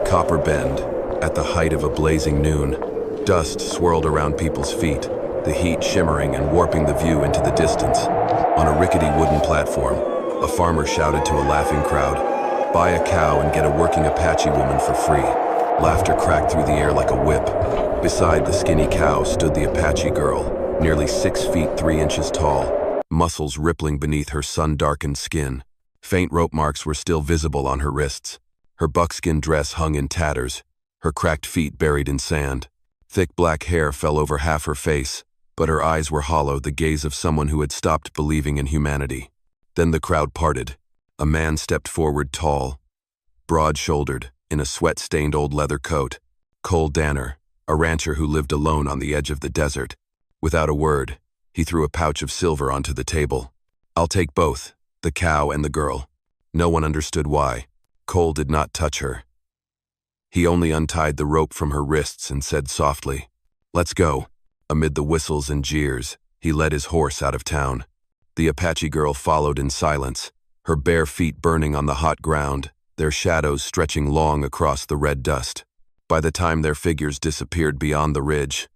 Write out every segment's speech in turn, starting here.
Copper Bend, at the height of a blazing noon, dust swirled around people's feet, the heat shimmering and warping the view into the distance. On a rickety wooden platform, a farmer shouted to a laughing crowd, "Buy a cow and get a working Apache woman for free." Laughter cracked through the air like a whip. Beside the skinny cow stood the Apache girl, nearly 6 feet 3 inches tall, muscles rippling beneath her sun-darkened skin. Faint rope marks were still visible on her wrists. Her buckskin dress hung in tatters, her cracked feet buried in sand. Thick black hair fell over half her face, but her eyes were hollow, the gaze of someone who had stopped believing in humanity. Then the crowd parted. A man stepped forward, tall, broad-shouldered, in a sweat-stained old leather coat. Cole Danner, a rancher who lived alone on the edge of the desert. Without a word, he threw a pouch of silver onto the table. "I'll take both, the cow and the girl." No one understood why. Cole did not touch her. He only untied the rope from her wrists and said softly, "Let's go." Amid the whistles and jeers, he led his horse out of town. The Apache girl followed in silence, her bare feet burning on the hot ground, their shadows stretching long across the red dust. By the time their figures disappeared beyond the ridge,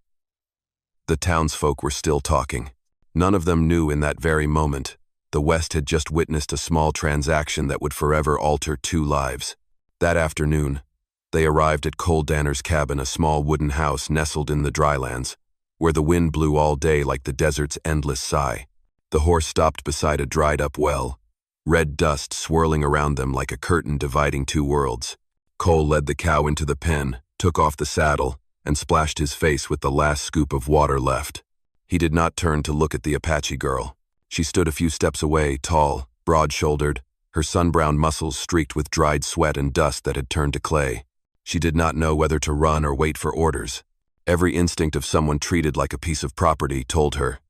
the townsfolk were still talking. None of them knew in that very moment the West had just witnessed a small transaction that would forever alter 2 lives. That afternoon, they arrived at Cole Danner's cabin, a small wooden house nestled in the drylands, where the wind blew all day like the desert's endless sigh. The horse stopped beside a dried-up well, red dust swirling around them like a curtain dividing 2 worlds. Cole led the cow into the pen, took off the saddle, and splashed his face with the last scoop of water left. He did not turn to look at the Apache girl. She stood a few steps away, tall, broad-shouldered, her sun-browned muscles streaked with dried sweat and dust that had turned to clay. She did not know whether to run or wait for orders. Every instinct of someone treated like a piece of property told her,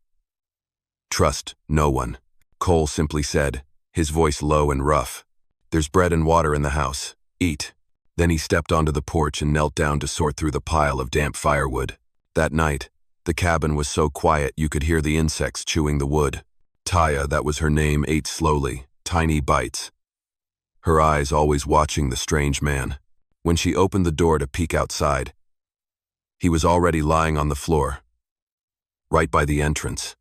"Trust no one." Cole simply said, his voice low and rough, "There's bread and water in the house. Eat." Then he stepped onto the porch and knelt down to sort through the pile of damp firewood. That night, the cabin was so quiet you could hear the insects chewing the wood. Taya, that was her name, ate slowly, tiny bites, her eyes always watching the strange man. When she opened the door to peek outside, he was already lying on the floor, right by the entrance,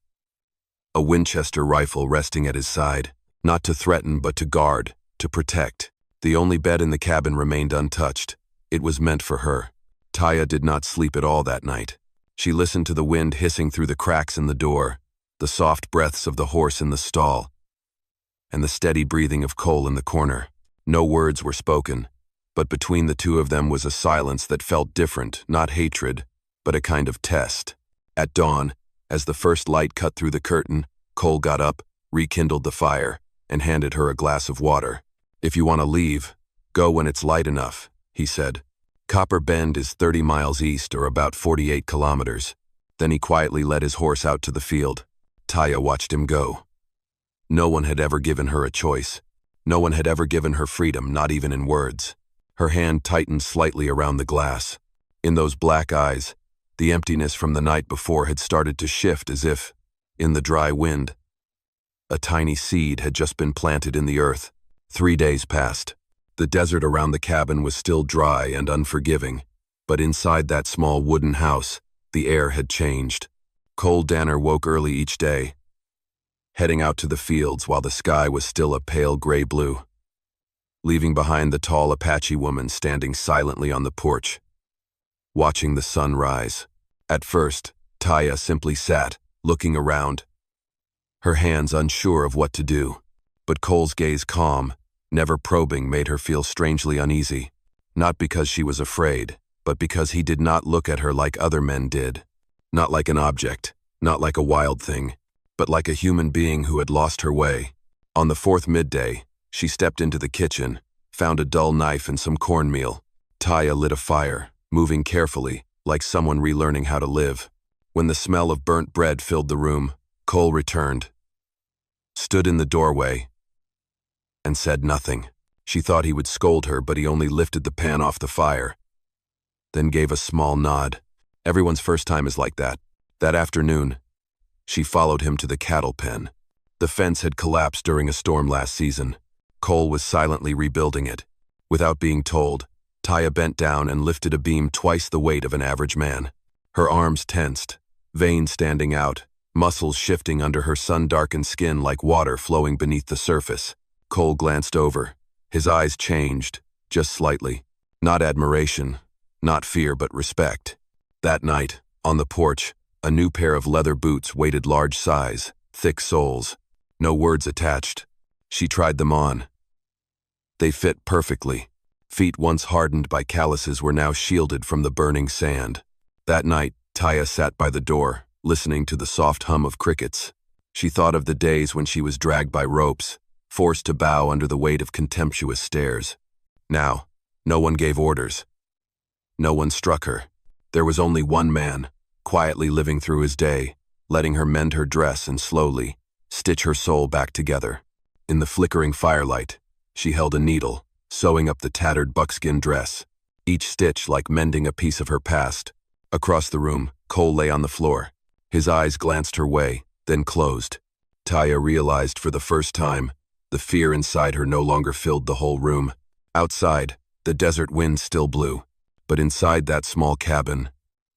a Winchester rifle resting at his side, not to threaten but to guard, to protect. The only bed in the cabin remained untouched. It was meant for her. Taya did not sleep at all that night. She listened to the wind hissing through the cracks in the door, the soft breaths of the horse in the stall, and the steady breathing of Cole in the corner. No words were spoken, but between the 2 of them was a silence that felt different, not hatred, but a kind of test. At dawn, as the first light cut through the curtain, Cole got up, rekindled the fire, and handed her a glass of water. "If you want to leave, go when it's light enough," he said. Copper Bend is 30 miles east, or about 48 kilometers. Then he quietly led his horse out to the field. Taya watched him go. No one had ever given her a choice. No one had ever given her freedom, not even in words. Her hand tightened slightly around the glass. In those black eyes, the emptiness from the night before had started to shift, as if, in the dry wind, a tiny seed had just been planted in the earth. 3 days passed. The desert around the cabin was still dry and unforgiving, but inside that small wooden house, the air had changed. Cole Danner woke early each day, heading out to the fields while the sky was still a pale gray blue, leaving behind the tall Apache woman standing silently on the porch, watching the sun rise. At first, Taya simply sat, looking around, her hands unsure of what to do. But Cole's gaze, calm, never probing, made her feel strangely uneasy, not because she was afraid, but because he did not look at her like other men did. Not like an object, not like a wild thing, but like a human being who had lost her way. On the 4th midday, she stepped into the kitchen, found a dull knife and some cornmeal. Taya lit a fire, moving carefully, like someone relearning how to live. When the smell of burnt bread filled the room, Cole returned, stood in the doorway, and said nothing. She thought he would scold her, but he only lifted the pan off the fire, then gave a small nod. Everyone's first time is like that. That afternoon, she followed him to the cattle pen. The fence had collapsed during a storm last season. Cole was silently rebuilding it. Without being told, Taya bent down and lifted a beam twice the weight of an average man. Her arms tensed, veins standing out, muscles shifting under her sun-darkened skin like water flowing beneath the surface. Cole glanced over. His eyes changed, just slightly. Not admiration, not fear, but respect. That night, on the porch, a new pair of leather boots waited large size, thick soles. No words attached. She tried them on. They fit perfectly. Feet once hardened by calluses were now shielded from the burning sand. That night, Taya sat by the door, listening to the soft hum of crickets. She thought of the days when she was dragged by ropes, forced to bow under the weight of contemptuous stares. Now, no one gave orders. No one struck her. There was only one man, quietly living through his day, letting her mend her dress and slowly stitch her soul back together. In the flickering firelight, she held a needle, sewing up the tattered buckskin dress, each stitch like mending a piece of her past. Across the room, Cole lay on the floor. His eyes glanced her way, then closed. Taya realized for the first time, the fear inside her no longer filled the whole room. Outside, the desert wind still blew, but inside that small cabin,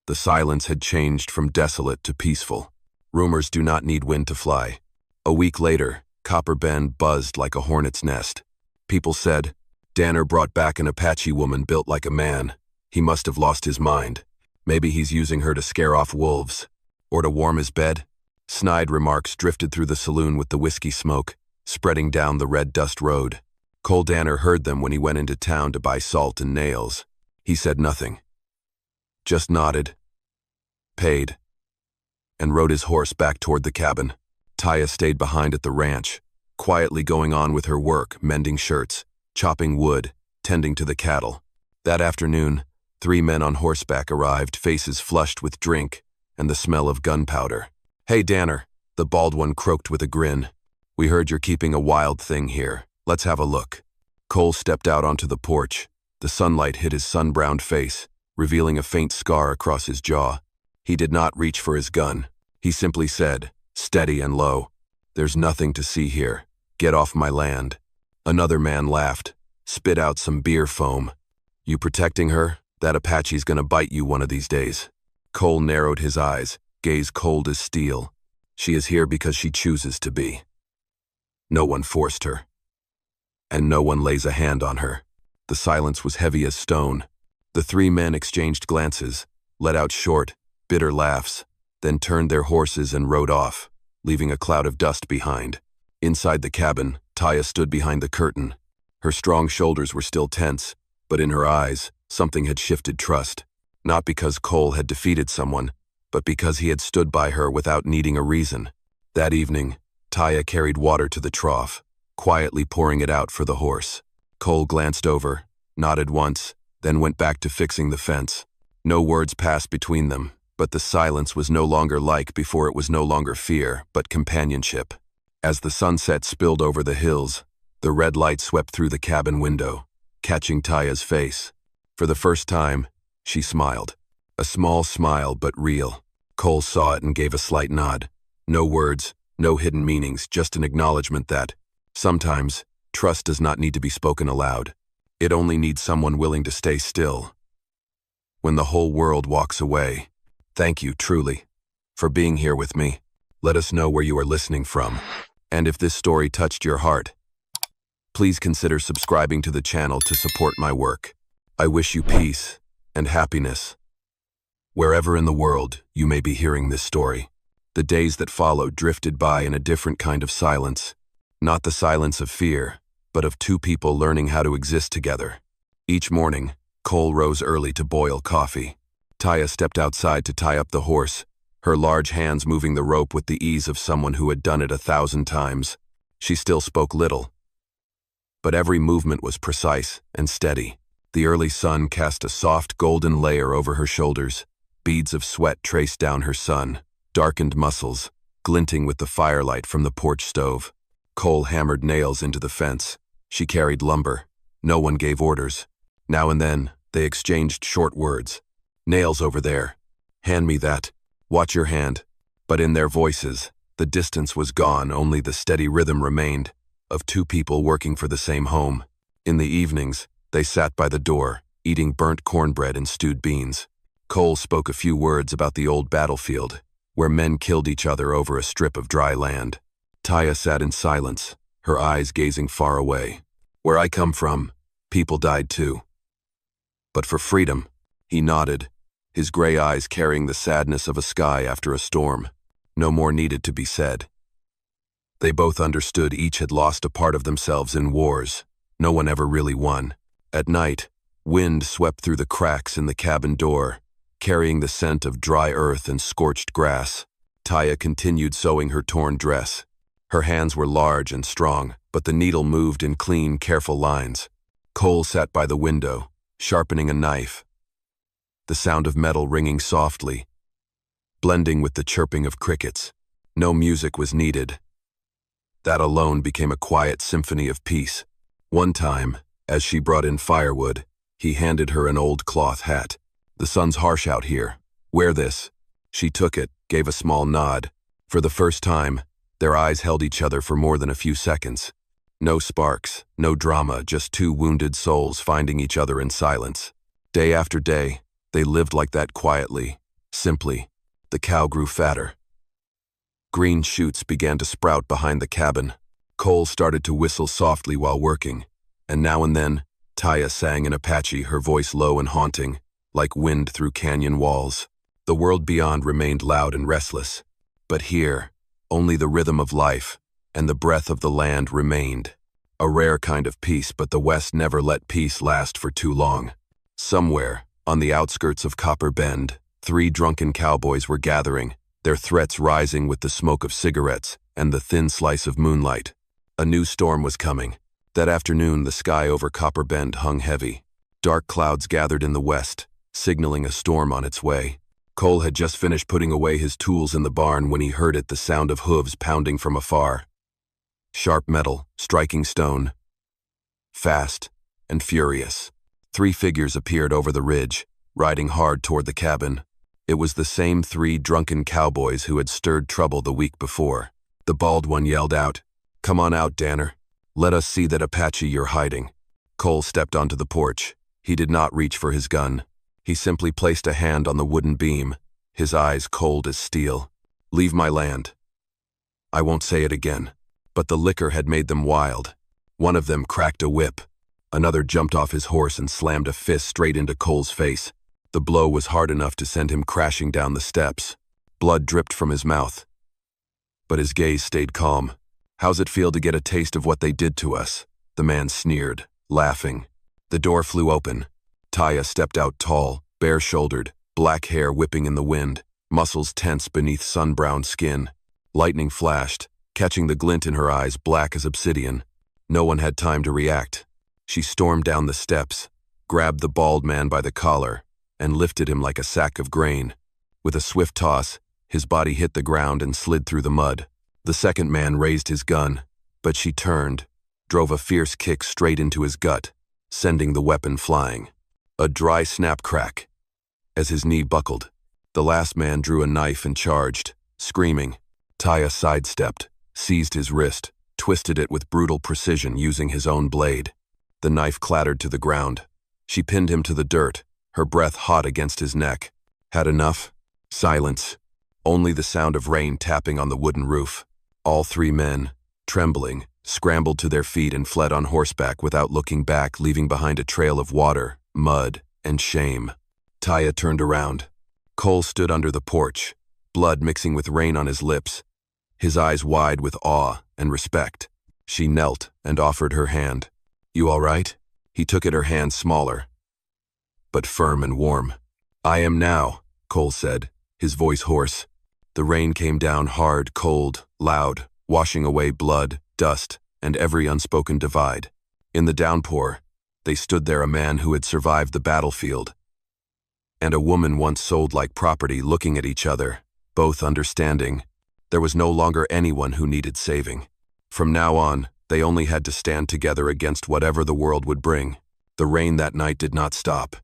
the silence had changed from desolate to peaceful. Rumors do not need wind to fly. A week later, Copper Bend buzzed like a hornet's nest. People said, Danner brought back an Apache woman built like a man. He must have lost his mind. Maybe he's using her to scare off wolves. Or to warm his bed. Snide remarks drifted through the saloon with the whiskey smoke, spreading down the red dust road. Cole Danner heard them when he went into town to buy salt and nails. He said nothing. Just nodded, paid, and rode his horse back toward the cabin. Taya stayed behind at the ranch, quietly going on with her work, mending shirts, chopping wood, tending to the cattle. That afternoon, 3 men on horseback arrived, faces flushed with drink and the smell of gunpowder. Hey, Danner, the bald one croaked with a grin. We heard you're keeping a wild thing here. Let's have a look. Cole stepped out onto the porch. The sunlight hit his sun-browned face, revealing a faint scar across his jaw. He did not reach for his gun. He simply said, steady and low, "There's nothing to see here. Get off my land." Another man laughed, spit out some beer foam. "You protecting her? That Apache's gonna bite you one of these days." Cole narrowed his eyes, gaze cold as steel. She is here because she chooses to be. No one forced her. And no one lays a hand on her. The silence was heavy as stone. The 3 men exchanged glances, let out short, bitter laughs, then turned their horses and rode off, leaving a cloud of dust behind. Inside the cabin, Taya stood behind the curtain. Her strong shoulders were still tense, but in her eyes, something had shifted trust. Not because Cole had defeated someone, but because he had stood by her without needing a reason. That evening, Taya carried water to the trough, quietly pouring it out for the horse. Cole glanced over, nodded once, then went back to fixing the fence. No words passed between them, but the silence was no longer like before. It was no longer fear, but companionship. As the sunset spilled over the hills, the red light swept through the cabin window, catching Taya's face. For the first time, she smiled. A small smile, but real. Cole saw it and gave a slight nod. No words, no hidden meanings, just an acknowledgement that, sometimes, trust does not need to be spoken aloud. It only needs someone willing to stay still. When the whole world walks away, thank you, truly, for being here with me. Let us know where you are listening from. And if this story touched your heart, please consider subscribing to the channel to support my work. I wish you peace and happiness, wherever in the world you may be hearing this story. The days that followed drifted by in a different kind of silence. Not the silence of fear, but of 2 people learning how to exist together. Each morning, Cole rose early to boil coffee. Taya stepped outside to tie up the horse, her large hands moving the rope with the ease of someone who had done it 1,000 times. She still spoke little, but every movement was precise and steady. The early sun cast a soft golden layer over her shoulders. Beads of sweat traced down her darkened muscles, glinting with the firelight from the porch stove. Cole hammered nails into the fence. She carried lumber. No one gave orders. Now and then, they exchanged short words. "Nails over there. Hand me that. Watch your hand." But in their voices, the distance was gone, only the steady rhythm remained, of 2 people working for the same home. In the evenings, they sat by the door, eating burnt cornbread and stewed beans. Cole spoke a few words about the old battlefield, where men killed each other over a strip of dry land. Taya sat in silence, her eyes gazing far away. Where I come from, people died too. But for freedom, he nodded, his gray eyes carrying the sadness of a sky after a storm. No more needed to be said. They both understood each had lost a part of themselves in wars. No one ever really won. At night, wind swept through the cracks in the cabin door, carrying the scent of dry earth and scorched grass. Taya continued sewing her torn dress. Her hands were large and strong, but the needle moved in clean, careful lines. Cole sat by the window, sharpening a knife. The sound of metal ringing softly, blending with the chirping of crickets. No music was needed. That alone became a quiet symphony of peace. One time, as she brought in firewood, he handed her an old cloth hat. The sun's harsh out here. Wear this. She took it, gave a small nod. For the first time, their eyes held each other for more than a few seconds. No sparks, no drama, just two wounded souls finding each other in silence. Day after day, they lived like that quietly, simply. The cow grew fatter. Green shoots began to sprout behind the cabin. Cole started to whistle softly while working, and now and then, Taya sang in Apache, her voice low and haunting, like wind through canyon walls. The world beyond remained loud and restless, but here, only the rhythm of life and the breath of the land remained. A rare kind of peace, but the West never let peace last for too long. Somewhere, on the outskirts of Copper Bend, 3 drunken cowboys were gathering, their threats rising with the smoke of cigarettes and the thin slice of moonlight. A new storm was coming. That afternoon, the sky over Copper Bend hung heavy. Dark clouds gathered in the west, signaling a storm on its way. Cole had just finished putting away his tools in the barn when he heard it, the sound of hooves pounding from afar. Sharp metal, striking stone. Fast and furious. 3 figures appeared over the ridge, riding hard toward the cabin. It was the same 3 drunken cowboys who had stirred trouble the week before. The bald one yelled out, "Come on out, Danner. Let us see that Apache you're hiding." Cole stepped onto the porch. He did not reach for his gun. He simply placed a hand on the wooden beam, his eyes cold as steel. "Leave my land." I won't say it again. But the liquor had made them wild. One of them cracked a whip. Another jumped off his horse and slammed a fist straight into Cole's face. The blow was hard enough to send him crashing down the steps. Blood dripped from his mouth. But his gaze stayed calm. "How's it feel to get a taste of what they did to us?" The man sneered, laughing. The door flew open. Taya stepped out tall, bare-shouldered, black hair whipping in the wind, muscles tense beneath sun-browned skin. Lightning flashed, catching the glint in her eyes black as obsidian. No one had time to react. She stormed down the steps, grabbed the bald man by the collar, and lifted him like a sack of grain. With a swift toss, his body hit the ground and slid through the mud. The second man raised his gun, but she turned, drove a fierce kick straight into his gut, sending the weapon flying. A dry snap crack. As his knee buckled, the last man drew a knife and charged, screaming. Taya sidestepped, seized his wrist, twisted it with brutal precision using his own blade. The knife clattered to the ground. She pinned him to the dirt, her breath hot against his neck. Had enough? Silence. Only the sound of rain tapping on the wooden roof. All 3 men, trembling, scrambled to their feet and fled on horseback without looking back, leaving behind a trail of water, mud, and shame. Taya turned around. Cole stood under the porch, blood mixing with rain on his lips, his eyes wide with awe and respect. She knelt and offered her hand. "You all right?" He took at her hand, smaller, but firm and warm. "I am now," Cole said, his voice hoarse. The rain came down hard, cold, loud, washing away blood, dust, and every unspoken divide. In the downpour, they stood there, a man who had survived the battlefield, and a woman once sold like property, looking at each other, both understanding. There was no longer anyone who needed saving. From now on, they only had to stand together against whatever the world would bring. The rain that night did not stop.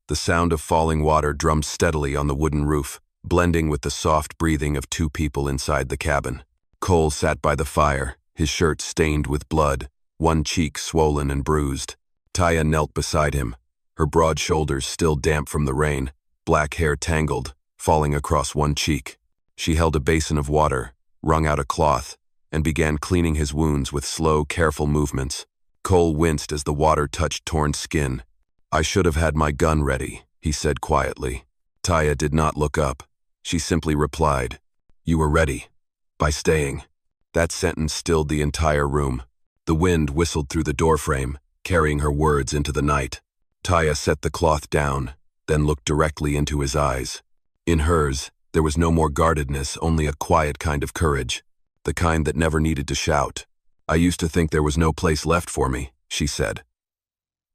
The sound of falling water drummed steadily on the wooden roof, blending with the soft breathing of 2 people inside the cabin. Cole sat by the fire, his shirt stained with blood, one cheek swollen and bruised. Taya knelt beside him, her broad shoulders still damp from the rain, black hair tangled, falling across one cheek. She held a basin of water, wrung out a cloth, and began cleaning his wounds with slow, careful movements. Cole winced as the water touched torn skin. "I should have had my gun ready," he said quietly. Taya did not look up. She simply replied, "You were ready. By staying." That sentence stilled the entire room. The wind whistled through the doorframe, carrying her words into the night. Taya set the cloth down, then looked directly into his eyes. In hers, there was no more guardedness, only a quiet kind of courage, the kind that never needed to shout. "I used to think there was no place left for me," she said.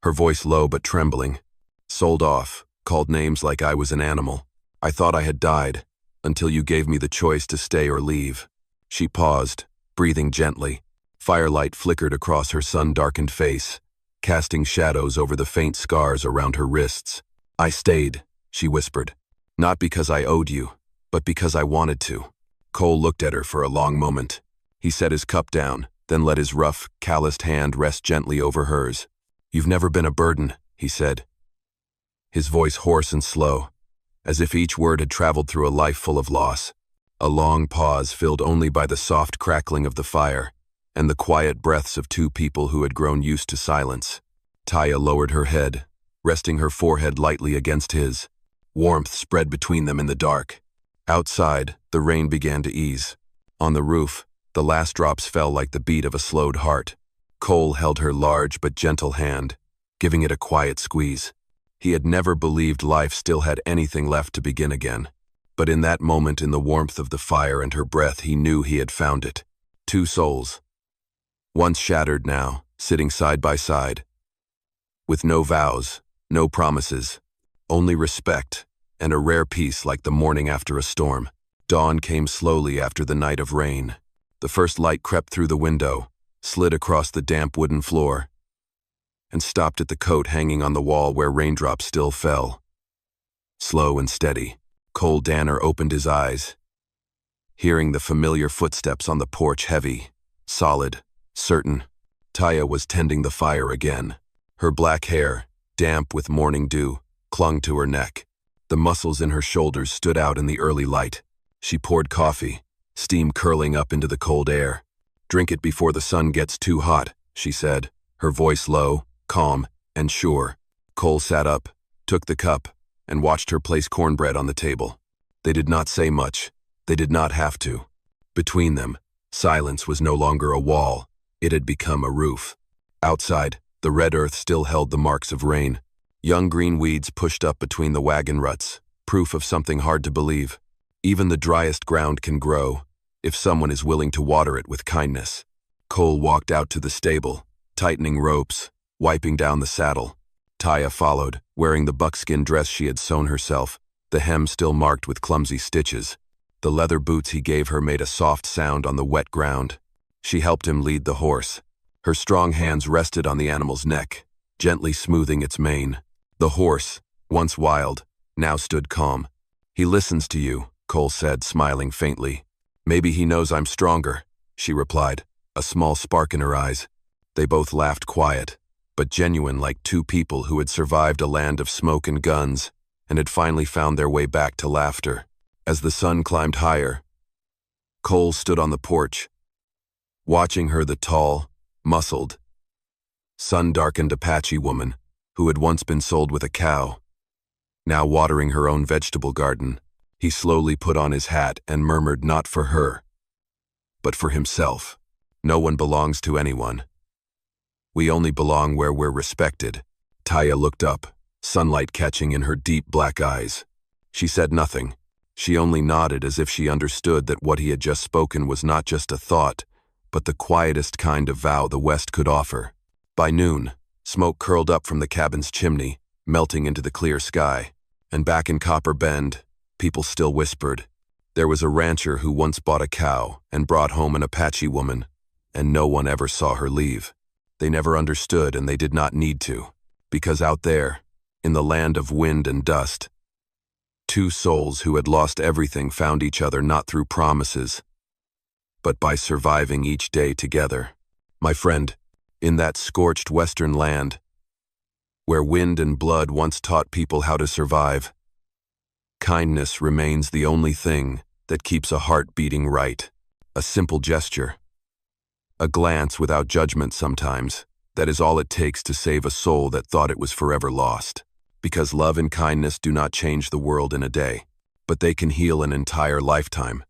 Her voice low but trembling. "Sold off, called names like I was an animal. I thought I had died, until you gave me the choice to stay or leave." She paused, breathing gently. Firelight flickered across her sun-darkened face, casting shadows over the faint scars around her wrists. "I stayed," she whispered. "Not because I owed you, but because I wanted to." Cole looked at her for a long moment. He set his cup down, then let his rough, calloused hand rest gently over hers. "You've never been a burden," he said, his voice hoarse and slow, as if each word had traveled through a life full of loss. A long pause filled only by the soft crackling of the fire and the quiet breaths of two people who had grown used to silence. Taya lowered her head, resting her forehead lightly against his. Warmth spread between them in the dark. Outside, the rain began to ease. On the roof, the last drops fell like the beat of a slowed heart. Cole held her large but gentle hand, giving it a quiet squeeze. He had never believed life still had anything left to begin again. But in that moment, in the warmth of the fire and her breath, he knew he had found it. Two souls, once shattered, now sitting side by side, with no vows, no promises, only respect and a rare peace like the morning after a storm. Dawn came slowly after the night of rain. The first light crept through the window, slid across the damp wooden floor, and stopped at the coat hanging on the wall where raindrops still fell. Slow and steady, Cole Danner opened his eyes, hearing the familiar footsteps on the porch, heavy, solid, certain. Taya was tending the fire again. Her black hair, damp with morning dew, clung to her neck. The muscles in her shoulders stood out in the early light. She poured coffee, steam curling up into the cold air. "Drink it before the sun gets too hot," she said, her voice low, calm, and sure. Cole sat up, took the cup, and watched her place cornbread on the table. They did not say much. They did not have to. Between them, silence was no longer a wall. It had become a roof. Outside, the red earth still held the marks of rain. Young green weeds pushed up between the wagon ruts, proof of something hard to believe. Even the driest ground can grow, if someone is willing to water it with kindness. Cole walked out to the stable, tightening ropes, wiping down the saddle. Taya followed, wearing the buckskin dress she had sewn herself, the hem still marked with clumsy stitches. The leather boots he gave her made a soft sound on the wet ground. She helped him lead the horse. Her strong hands rested on the animal's neck, gently smoothing its mane. The horse, once wild, now stood calm. "He listens to you," Cole said, smiling faintly. "Maybe he knows I'm stronger," she replied, a small spark in her eyes. They both laughed, quiet, but genuine, like two people who had survived a land of smoke and guns and had finally found their way back to laughter. As the sun climbed higher, Cole stood on the porch, watching her, the tall, muscled, sun-darkened Apache woman who had once been sold with a cow, now watering her own vegetable garden. He slowly put on his hat and murmured, "Not for her, but for himself. No one belongs to anyone. We only belong where we're respected." Taya looked up, sunlight catching in her deep black eyes. She said nothing. She only nodded, as if she understood that what he had just spoken was not just a thought, but the quietest kind of vow the West could offer. By noon, smoke curled up from the cabin's chimney, melting into the clear sky. And back in Copper Bend, people still whispered. There was a rancher who once bought a cow and brought home an Apache woman, and no one ever saw her leave. They never understood, and they did not need to, because out there, in the land of wind and dust, two souls who had lost everything found each other not through promises, but by surviving each day together. My friend, in that scorched western land, Where wind and blood once taught people how to survive, kindness remains the only thing that keeps a heart beating right. A simple gesture, a glance without judgment sometimes, that is all it takes to save a soul that thought it was forever lost. Because love and kindness do not change the world in a day, but they can heal an entire lifetime.